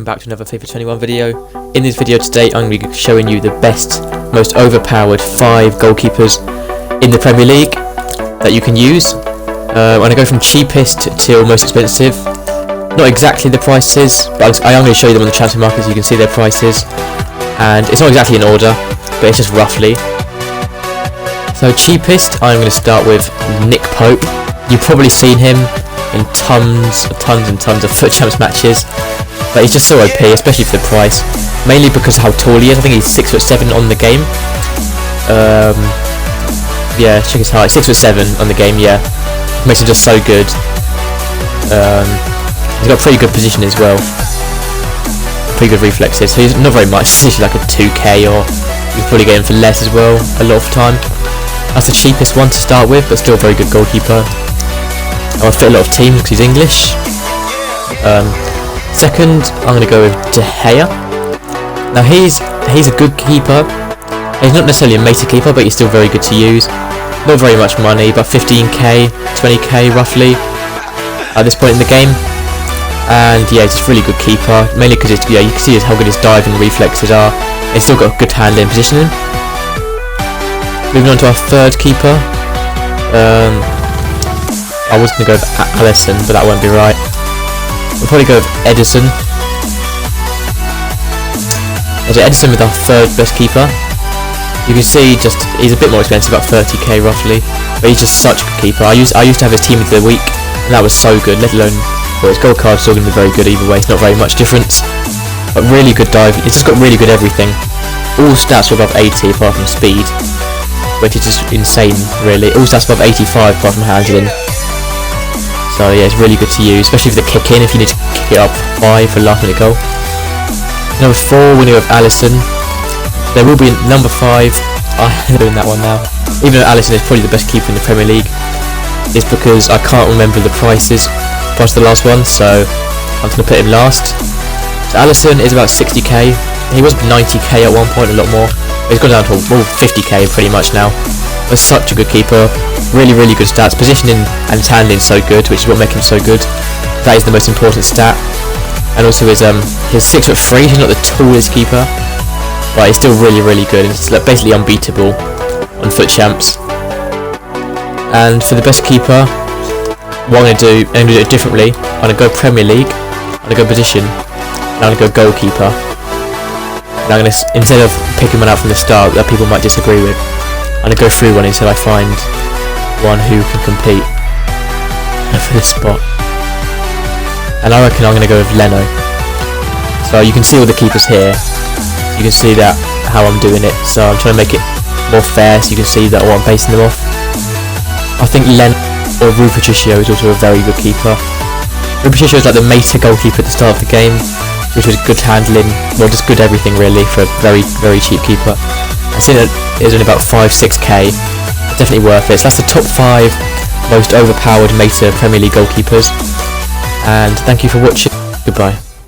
back to another FIFA 21 video. In this video today I'm going to be showing you the best, most overpowered 5 goalkeepers in the Premier League that you can use. I'm going to go from cheapest till most expensive. Not exactly the prices, but I am going to show you them on the transfer market so you can see their prices. And it's not exactly in order, but it's just roughly. So cheapest, I'm going to start with Nick Pope. You've probably seen him in tons and tons of FUT Champs matches, but he's just so OP, especially for the price. Mainly because of how tall he is. I think he's 6'7" on the game. Yeah, check his height. 6'7" on the game. Yeah, makes him just so good. He's got pretty good position as well. Pretty good reflexes. So he's not very much. It's usually like a 2k, or you can probably get him for less as well. A lot of the time. That's the cheapest one to start with, but still a very good goalkeeper. I'll fit a lot of teams because he's English. Second, I'm going to go with De Gea. Now he's a good keeper. He's not necessarily a meta keeper, but he's still very good to use. Not very much money, but 15k, 20k roughly at this point in the game. And yeah, he's just a really good keeper. Mainly because you can see how good his diving reflexes are. He's still got good handling and positioning. Moving on to our third keeper. I was going to go with Alisson, but that won't be right. We'll probably go with Edison. So Edison with our third best keeper. You can see he's a bit more expensive, about 30k roughly, but he's just such a good keeper. I used to have his team of the week, and that was so good. Let alone, well, his gold card's still going to be very good either way. It's not very much difference, but really good dive. It's just got really good everything. All stats are above 80 apart from speed, which is just insane, really. All stats above 85 apart from handling. So yeah, it's really good to use, especially for the kick in if you need to kick it up 5 for last minute goal. Number 4, we're going to go with Alisson. There will be number 5. I'm doing that one now. Even though Alisson is probably the best keeper in the Premier League, it's because I can't remember the prices past the last one, so I'm going to put him last. So Alisson is about 60k. He was 90k at one point, a lot more. He's gone down to 50k pretty much now. But such a good keeper. Really good stats. Positioning and handling so good, which is what makes him so good. That is the most important stat. And also his 6'3". He's not the tallest keeper, but he's still really good. It's basically unbeatable on FUT Champs. And for the best keeper, what I'm going to do it differently. I'm going to go Premier League. I'm going to go position. And I'm going to go goalkeeper. And I'm going to, instead of picking one out from the start that people might disagree with, I'm going to go through one until I find one who can compete for this spot. And I reckon I'm going to go with Leno. So you can see all the keepers here. You can see that how I'm doing it. So I'm trying to make it more fair so you can see that I'm basing them off. I think Leno or Rui Patricio is also a very good keeper. Rui Patricio is like the meta goalkeeper at the start of the game, which was good handling, well, just good everything really for a very cheap keeper. I see that it was only about 5-6k. Definitely worth it. So that's the top 5 most overpowered meta Premier League goalkeepers. And thank you for watching. Goodbye.